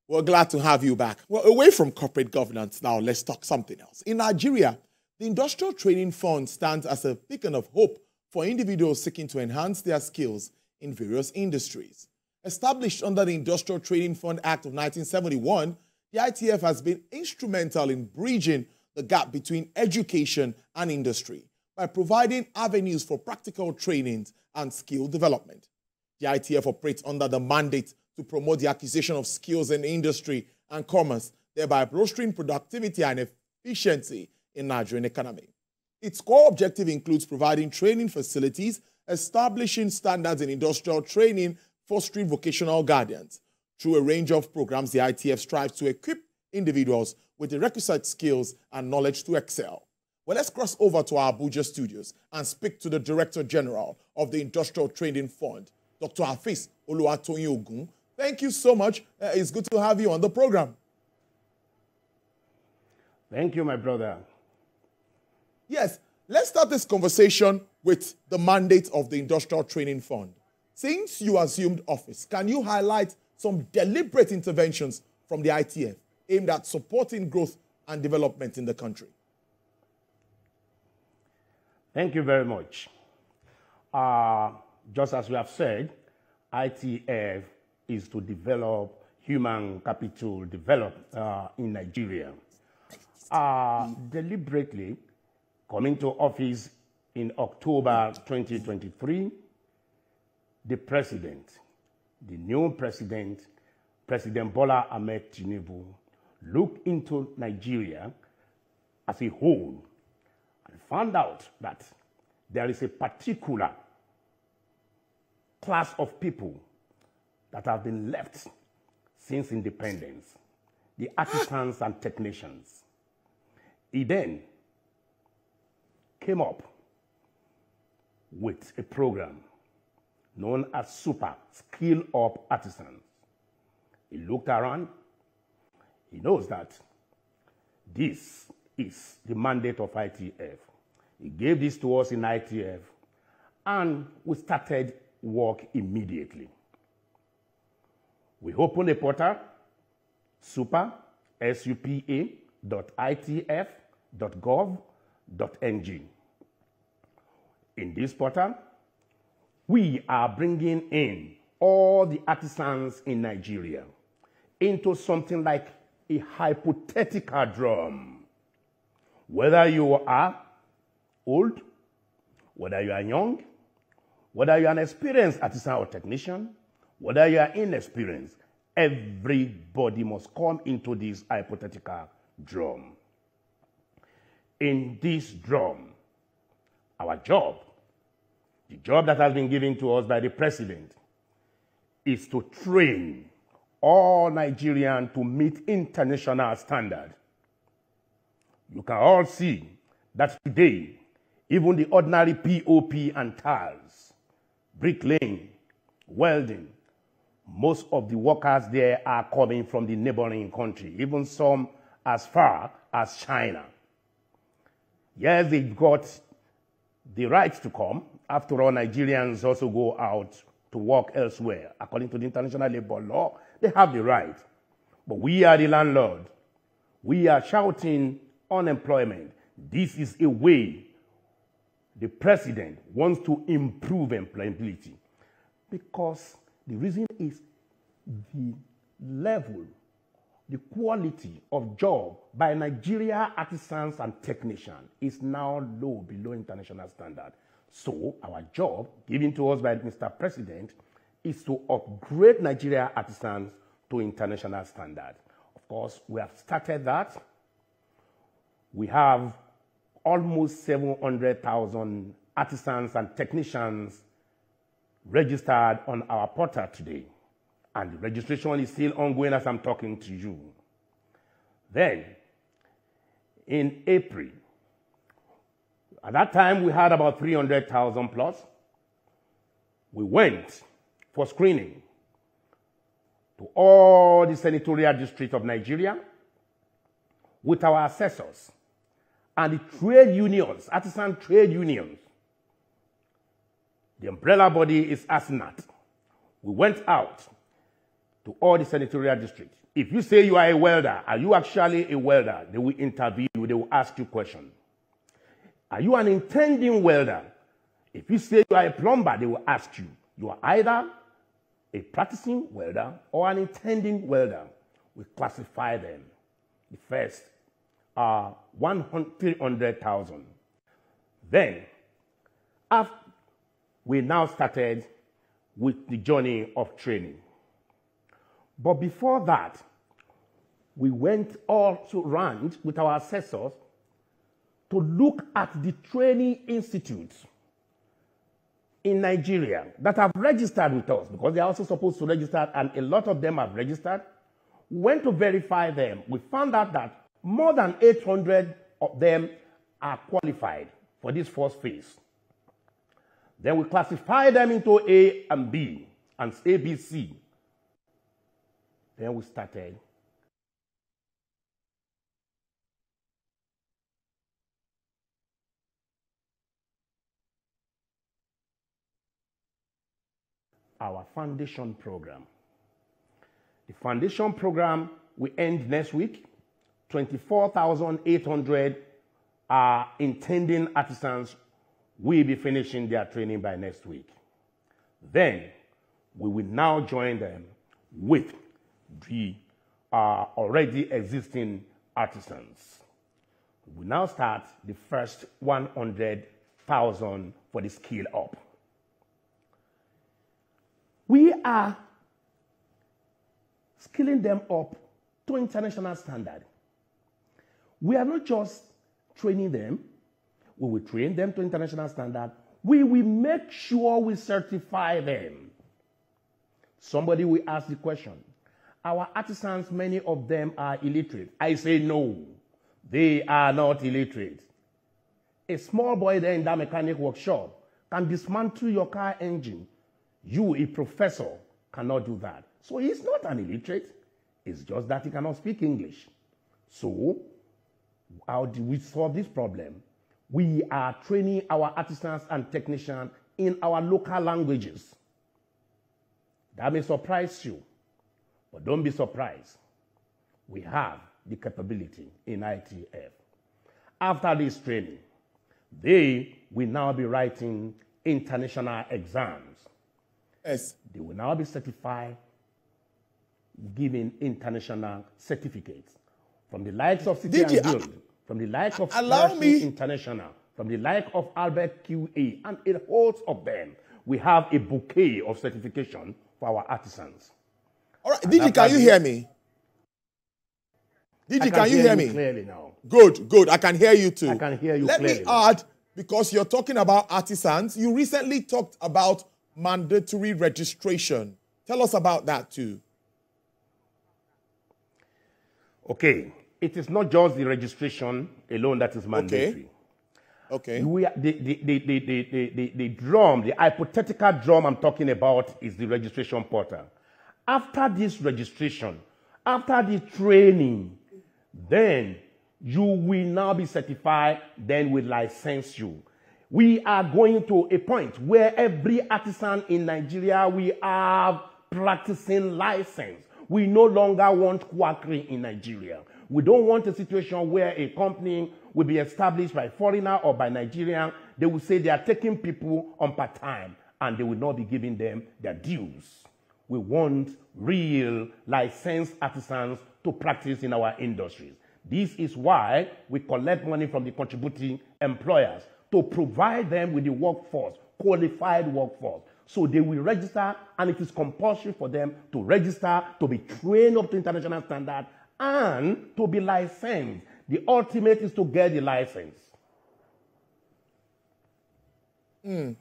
We're glad to have you back. Well, away from corporate governance now, let's talk something else. In Nigeria, the Industrial Training Fund stands as a beacon of hope for individuals seeking to enhance their skills in various industries. Established under the Industrial Training Fund Act of 1971, the ITF has been instrumental in bridging the gap between education and industry by providing avenues for practical trainings and skill development. The ITF operates under the mandate to promote the acquisition of skills in industry and commerce, thereby bolstering productivity and efficiency in the Nigerian economy. Its core objective includes providing training facilities, establishing standards in industrial training, fostering vocational guidance. Through a range of programs, the ITF strives to equip individuals with the requisite skills and knowledge to excel. Well, let's cross over to our Abuja studios and speak to the Director General of the Industrial Training Fund, Dr. Afiz Ogun. Thank you so much. It's good to have you on the program. Thank you, my brother. Yes, let's start this conversation with the mandate of the Industrial Training Fund. Since you assumed office, can you highlight some deliberate interventions from the ITF aimed at supporting growth and development in the country? Thank you very much. Just as we have said, ITF is to develop human capital in Nigeria. Deliberately, coming to office in October 2023, the new president, President Bola Ahmed Tinubu, looked into Nigeria as a whole and found out that there is a particular class of people that have been left since independence, the artisans and technicians. He then came up with a program known as Super Skill Up Artisans. He looked around. He knows that this is the mandate of ITF. He gave this to us in ITF, and we started work immediately. We opened a portal, supa.itf.gov.ng. In this portal, we are bringing in all the artisans in Nigeria into something like a hypothetical drum. Whether you are old, whether you are young, whether you are an experienced artisan or technician, whether you are inexperienced, everybody must come into this hypothetical drum. In this drum, our job, the job that has been given to us by the president, is to train all Nigerians to meet international standards. You can all see that today, even the ordinary POP and tiles, bricklaying, welding, most of the workers there are coming from the neighboring country, even some as far as China. Yes, they've got the right to come. After all, Nigerians also go out to work elsewhere. According to the international labor law, they have the right. But we are the landlord. We are shouting unemployment. This is a way the president wants to improve employability, because the reason is the level, the quality of job by Nigeria artisans and technicians is now low, below international standard. So our job given to us by Mr. President is to upgrade Nigeria artisans to international standard. Of course, we have started that. We have almost 700,000 artisans and technicians registered on our portal today. And the registration is still ongoing as I'm talking to you. Then, in April, at that time we had about 300,000 plus. We went for screening to all the senatorial districts of Nigeria with our assessors and the trade unions, artisan trade unions. The umbrella body is ASNAT. We went out to all the senatorial districts. If you say you are a welder, are you actually a welder? They will interview you, they will ask you questions. Are you an intending welder? If you say you are a plumber, they will ask you. You are either a practicing welder or an intending welder. We classify them. The first are 300,000. Then, after we now started with the journey of training. But before that, we went also around with our assessors to look at the training institutes in Nigeria that have registered with us, because they are also supposed to register, and a lot of them have registered. We went to verify them. We found out that more than 800 of them are qualified for this first phase. Then we classify them into A and B, and A, B, C. Then we started our foundation program. The foundation program will end next week. 24,800 intending artisans will be finishing their training by next week. Then we will now join them with the already existing artisans. We will now start the first 100,000 for the scale up. We are scaling them up to international standard. We are not just training them. We will train them to international standard. We will make sure we certify them. Somebody will ask the question, our artisans, many of them are illiterate. I say no, they are not illiterate. A small boy there in that mechanic workshop can dismantle your car engine. You, a professor, cannot do that. So he's not an illiterate. It's just that he cannot speak English. So how do we solve this problem? We are training our artisans and technicians in our local languages. That may surprise you, but don't be surprised. We have the capability in ITF. After this training, they will now be writing international exams. Yes. They will now be certified, giving international certificates from the likes of City and Guild, from the likes of International, from the like of Albert QA, and a host of them. We have a bouquet of certification for our artisans. All right, DG, can you hear me? DG, can you hear me? Clearly now. Good, good. I can hear you too. I can hear you clearly. Let me add, because you're talking about artisans, you recently talked about mandatory registration. Tell us about that too. Okay. It is not just the registration alone that is mandatory. Okay. The drum, the hypothetical drum I'm talking about is the registration portal. After this registration, after the training, then you will now be certified, then we license you. We are going to a point where every artisan in Nigeria will have practicing license. We no longer want quackery in Nigeria. We don't want a situation where a company will be established by foreigner or by Nigerian. They will say they are taking people on part-time and they will not be giving them their dues. We want real licensed artisans to practice in our industries. This is why we collect money from the contributing employers to provide them with the workforce, qualified workforce. So they will register, and it is compulsory for them to register, to be trained up to international standard, and to be licensed. The ultimate is to get the license. We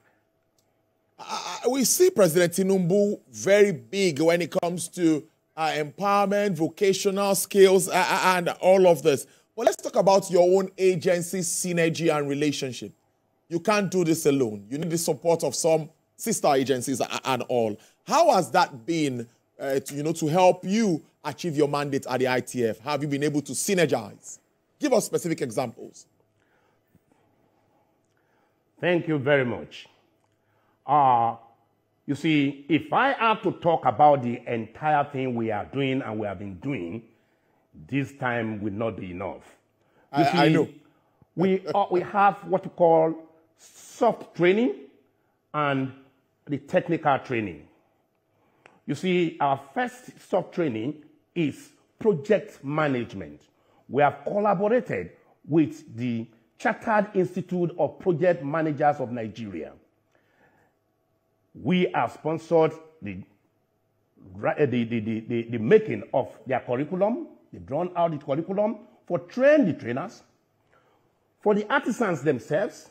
see President Tinubu very big when it comes to empowerment, vocational skills, and all of this. Well, let's talk about your own agency, synergy, and relationship. You can't do this alone. You need the support of some sister agencies and all. How has that been, to help you achieve your mandate at the ITF? Have you been able to synergize? Give us specific examples. Thank you very much. You see, if I have to talk about the entire thing we are doing and we have been doing, this time will not be enough. I know. we have what we call soft training and the technical training. You see, our first soft training is project management. We have collaborated with the Chartered Institute of Project Managers of Nigeria. We have sponsored the making of their curriculum. They've drawn out the curriculum for the trainers, for the artisans themselves,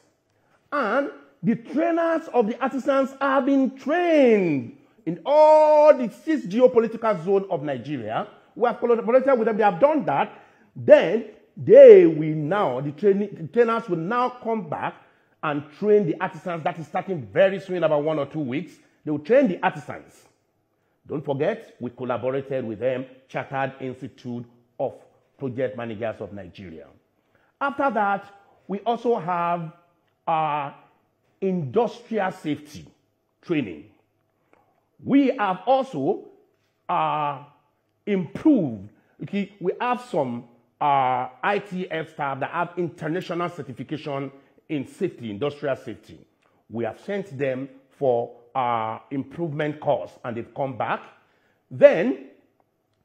and the trainers of the artisans have been trained in all the 6 geopolitical zones of Nigeria. We have collaborated with them. They have done that. Then they will now, the trainers will now come back and train the artisans. That is starting very soon, about 1 or 2 weeks. They will train the artisans. Don't forget, we collaborated with them, Chartered Institute of Project Managers of Nigeria. After that, we also have industrial safety training. We have also improved. Okay, we have some ITF staff that have international certification in safety, industrial safety. We have sent them for improvement course and they've come back. Then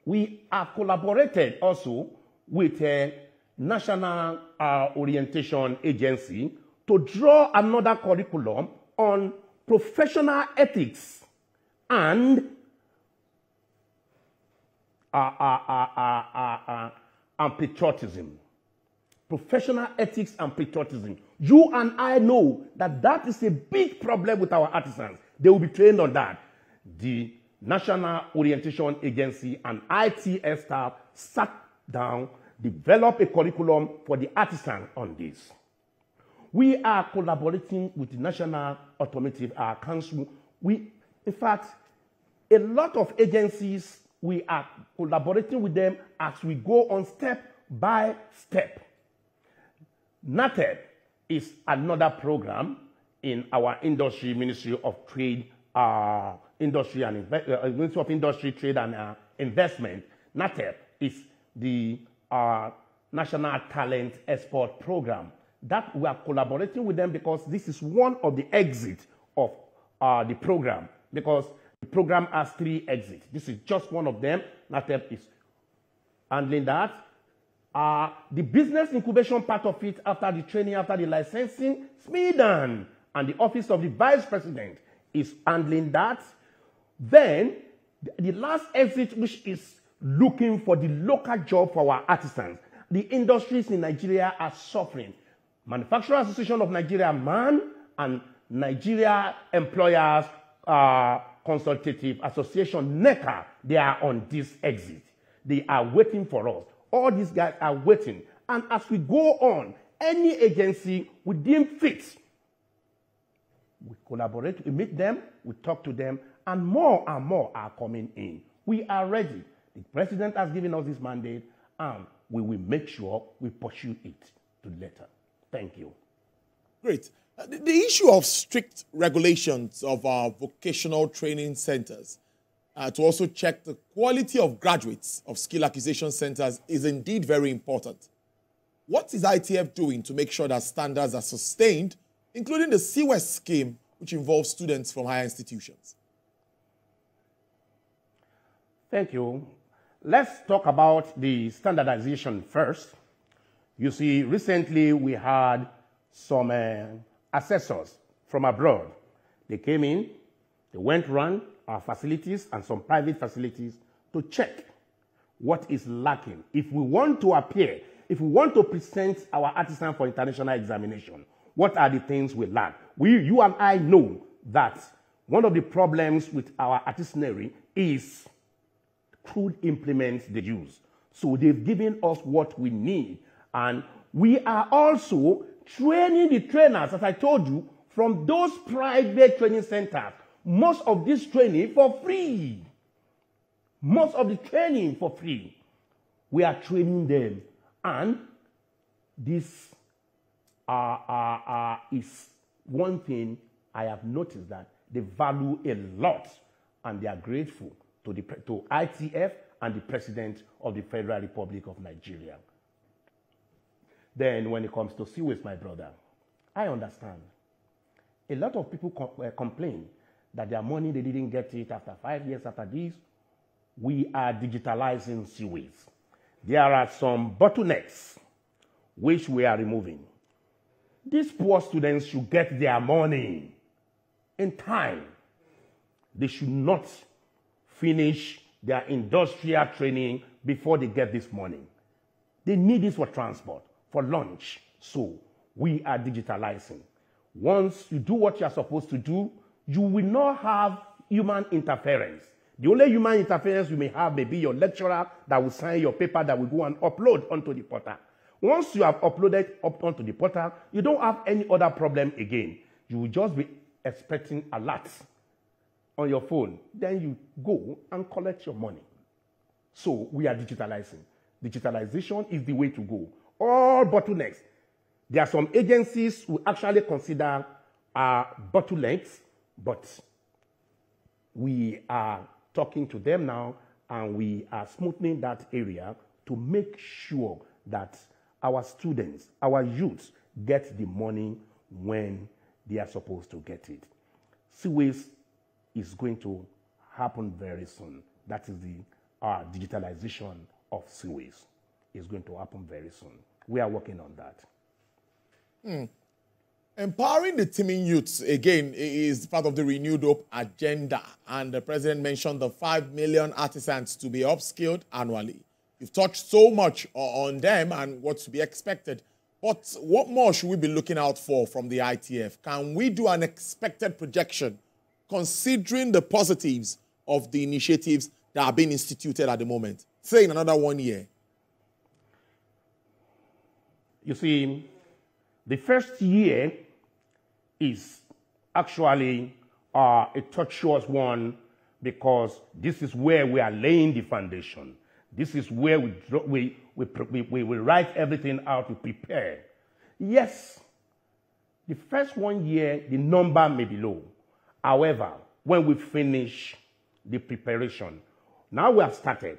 we have collaborated also with a national orientation agency to draw another curriculum on professional ethics and patriotism. Professional ethics and patriotism. You and I know that that is a big problem with our artisans. They will be trained on that. The National Orientation Agency and ITF staff sat down, developed a curriculum for the artisans on this. We are collaborating with the National Automotive Council. In fact, a lot of agencies, we are collaborating with them as we go on step by step. NATEP is another program in our industry, Ministry of Trade, Ministry of Industry, Trade and Investment. NATEP is the National Talent Export Program. That we are collaborating with them because this is one of the exits of the program, because the program has 3 exits. This is just one of them. NATEP is handling that. The business incubation part of it, after the training, after the licensing, SMIDAN and the Office of the Vice President is handling that. Then, the last exit, which is looking for the local job for our artisans. The industries in Nigeria are suffering. Manufacturers Association of Nigeria, MAN, and Nigeria Employers Consultative Association, NECA, they are on this exit. They are waiting for us. All these guys are waiting. And as we go on, any agency we deem fit, we collaborate, we meet them, we talk to them, and more are coming in. We are ready. The president has given us this mandate, and we will make sure we pursue it to the letter. Thank you. Great. The issue of strict regulations of our vocational training centers to also check the quality of graduates of skill acquisition centers is indeed very important. What is ITF doing to make sure that standards are sustained, including the CWES scheme, which involves students from higher institutions? Thank you. Let's talk about the standardization first. You see, recently we had some assessors from abroad. They came in, they went around our facilities and some private facilities to check what is lacking. If we want to appear, if we want to present our artisan for international examination, what are the things we lack? You and I know that one of the problems with our artisanry is crude implements they use. So they've given us what we need. And we are also training the trainers, as I told you, from those private training centers. Most of this training for free. Most of the training for free. We are training them. And this is one thing I have noticed, that they value a lot, and they are grateful to ITF and the President of the Federal Republic of Nigeria. Then when it comes to Seaways, my brother, I understand. A lot of people complain that their money, they didn't get it after 5 years after this. We are digitalizing Seaways. There are some bottlenecks which we are removing. These poor students should get their money in time. They should not finish their industrial training before they get this money. They need this for transport, for lunch. So we are digitalizing. Once you do what you are supposed to do, you will not have human interference. The only human interference you may have may be your lecturer that will sign your paper that will go and upload onto the portal. Once you have uploaded up onto the portal, you don't have any other problem again. You will just be expecting alerts on your phone. Then you go and collect your money. So we are digitalizing. Digitalization is the way to go. All bottlenecks. There are some agencies who actually consider bottlenecks, but we are talking to them now, and we are smoothing that area to make sure that our students, our youths, get the money when they are supposed to get it. Seaways is going to happen very soon. That is the digitalization of Seaways is going to happen very soon. We are working on that. Empowering the teeming youths, again, is part of the Renewed Hope agenda. And the president mentioned the 5 million artisans to be upskilled annually. You've touched so much on them and what's to be expected. But what more should we be looking out for from the ITF? Can we do an expected projection considering the positives of the initiatives that are being instituted at the moment, say in another 1 year? You see, the first year is actually a tortuous one because this is where we are laying the foundation. This is where we write everything out to prepare. Yes, the first 1 year, the number may be low. However, when we finish the preparation, now we have started.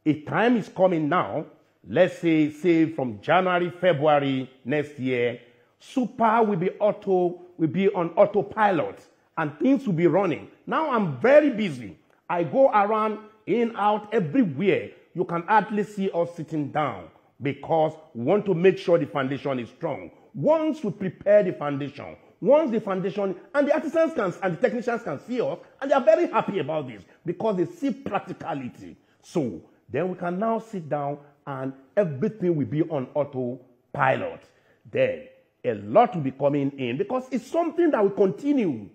A time is coming now, let's say from January, February next year, Super will be on autopilot and things will be running. Now I'm very busy. I go around, in, out, everywhere. You can hardly see us sitting down because we want to make sure the foundation is strong. Once we prepare the foundation, once the foundation, and the artisans and the technicians can see us, and they are very happy about this because they see practicality. So then we can now sit down and everything will be on autopilot. Then a lot will be coming in because it's something that will continue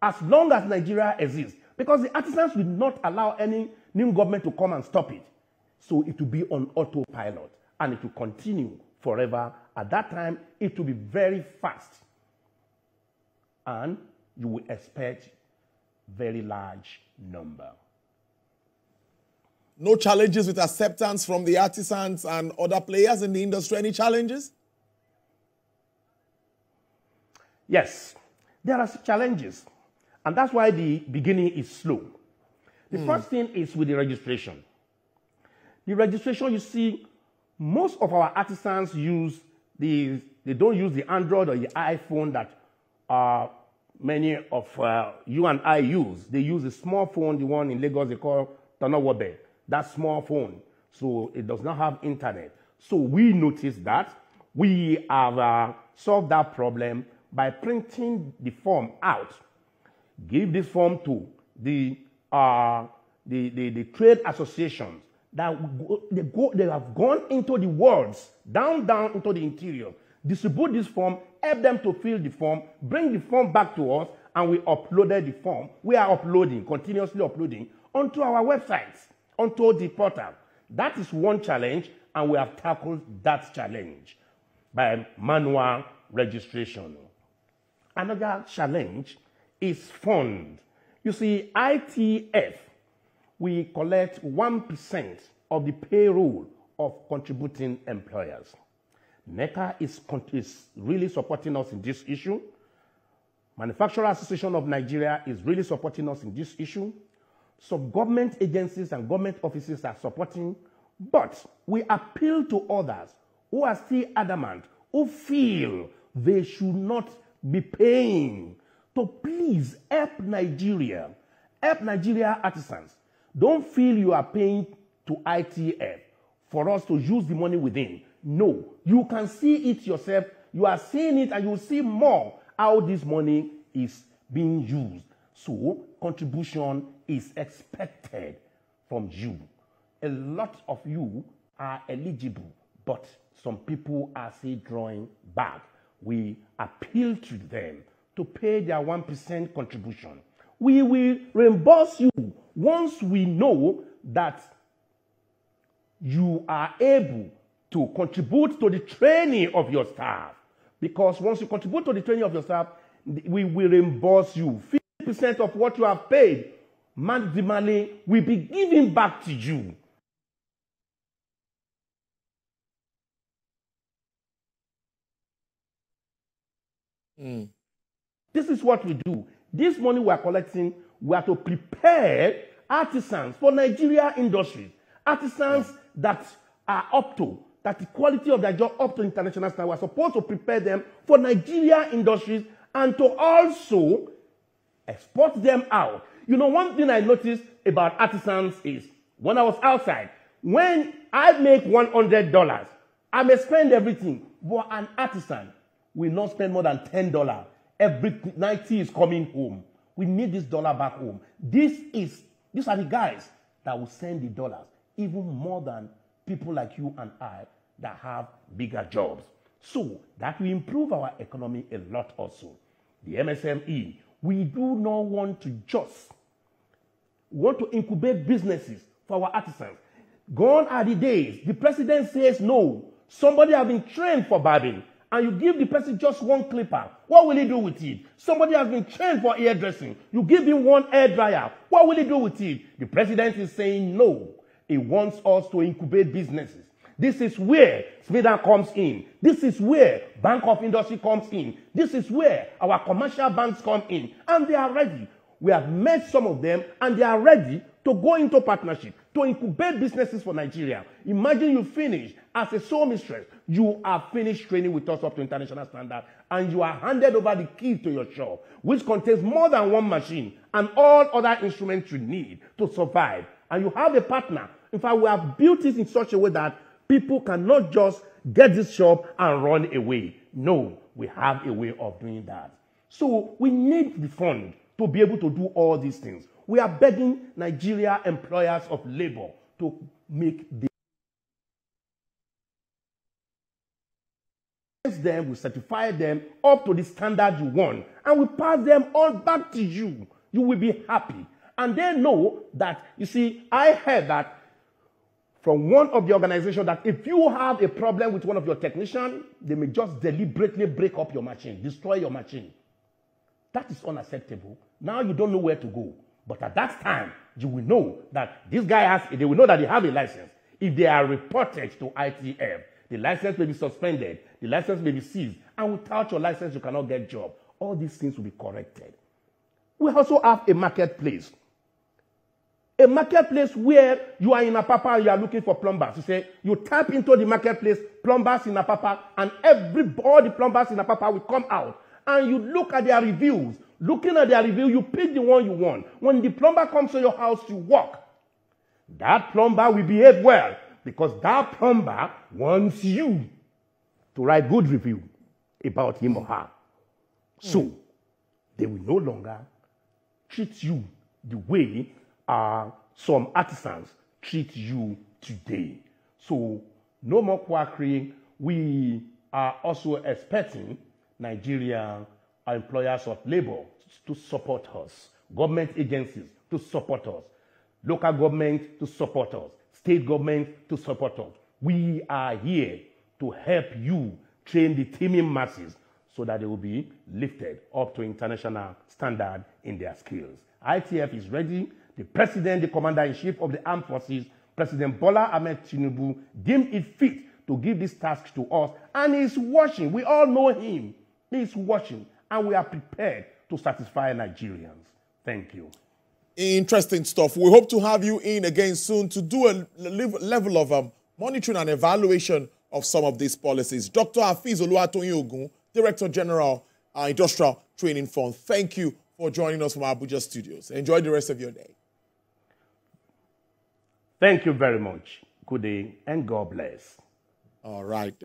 as long as Nigeria exists. Because the artisans will not allow any new government to come and stop it. So it will be on autopilot and it will continue forever. At that time, it will be very fast. And you will expect very large number. No challenges with acceptance from the artisans and other players in the industry? Any challenges? Yes, there are challenges. And that's why the beginning is slow. The first thing is with the registration. The registration, you see, most of our artisans they don't use the Android or the iPhone that many of you and I use. They use the small phone, the one in Lagos they call Tonowobe. That small phone. So it does not have internet. So we noticed that. We have solved that problem by printing the form out. Give this form to the trade associations that they have gone into the wards, down into the interior, distribute this form, help them to fill the form, bring the form back to us, and we uploaded the form. We are uploading, continuously uploading, onto our websites, onto the portal. That is one challenge, and we have tackled that challenge by manual registration. Another challenge is fund. You see, ITF, we collect 1% of the payroll of contributing employers. NECA is really supporting us in this issue. Manufacturer Association of Nigeria is really supporting us in this issue. Some government agencies and government offices are supporting, but we appeal to others who are still adamant, who feel they should not be paying, to please help Nigeria artisans. Don't feel you are paying to ITF for us to use the money within. No, you can see it yourself. You are seeing it and you will see more how this money is being used. So contribution is expected from you. A lot of you are eligible, but some people are still drawing back. We appeal to them to pay their 1% contribution. We will reimburse you once we know that you are able to contribute to the training of your staff. Because once you contribute to the training of your staff, we will reimburse you. 50% of what you have paid, maximally, will be given back to you. This is what we do. This money we are collecting, we are to prepare artisans for Nigeria industries. Artisans that are up to, that the quality of their job up to international standard. We are supposed to prepare them for Nigeria industries and to also export them out. You know, one thing I noticed about artisans is when I was outside, when I make $100, I may spend everything. But an artisan will not spend more than $10. Every 90 is coming home. We need this dollar back home. These are the guys that will send the dollars, even more than people like you and I that have bigger jobs. So that will improve our economy a lot also. The MSME, we do not want to just want to incubate businesses for our artisans. Gone are the days. The president says no. Somebody has been trained for barbing, and you give the person just one clipper. What will he do with it? Somebody has been trained for hairdressing. You give him one hair dryer. What will he do with it? The president is saying no. He wants us to incubate businesses. This is where SMIDA comes in. This is where Bank of Industry comes in. This is where our commercial banks come in. And they are ready. We have met some of them, and they are ready to go into partnership, to incubate businesses for Nigeria. Imagine you finish as a sole mistress. You are finished training with us up to international standard, and you are handed over the key to your shop, which contains more than one machine and all other instruments you need to survive. And you have a partner. In fact, we have built it in such a way that people cannot just get this shop and run away. No, we have a way of doing that. So we need the fund to be able to do all these things. We are begging Nigeria employers of labor to make them, we certify them up to the standard you want, and we pass them all back to you. You will be happy. And they know that, you see, I heard that from one of the organizations that if you have a problem with one of your technicians, they may just deliberately break up your machine, destroy your machine. That is unacceptable. Now you don't know where to go. But at that time, you will know that this guy they will know that they have a license. If they are reported to ITF, the license may be suspended, the license may be seized, and without your license, you cannot get a job. All these things will be corrected. We also have a marketplace. A marketplace where you are in Apapa and you are looking for plumbers. You say, you tap into the marketplace, plumbers in Apapa, and all the plumbers in Apapa will come out. And you look at their reviews. Looking at their review, you pick the one you want. When the plumber comes to your house, you walk. That plumber will behave well because that plumber wants you to write good review about him or her. So they will no longer treat you the way some artisans treat you today. So no more quackery. We are also expecting Nigeria employers of labor to support us, government agencies to support us, local government to support us, state government to support us. We are here to help you train the teeming masses so that they will be lifted up to international standard in their skills. ITF is ready. The President, the Commander-in-Chief of the Armed Forces, President Bola Ahmed Tinubu, deemed it fit to give this task to us, and he's watching. We all know him. He's watching, and we are prepared to satisfy Nigerians. Thank you. Interesting stuff. We hope to have you in again soon to do a level of monitoring and evaluation of some of these policies. Dr. Afiz Ogun, Director General, Industrial Training Fund. Thank you for joining us from our Abuja studios. Enjoy the rest of your day. Thank you very much. Good day and God bless. All right.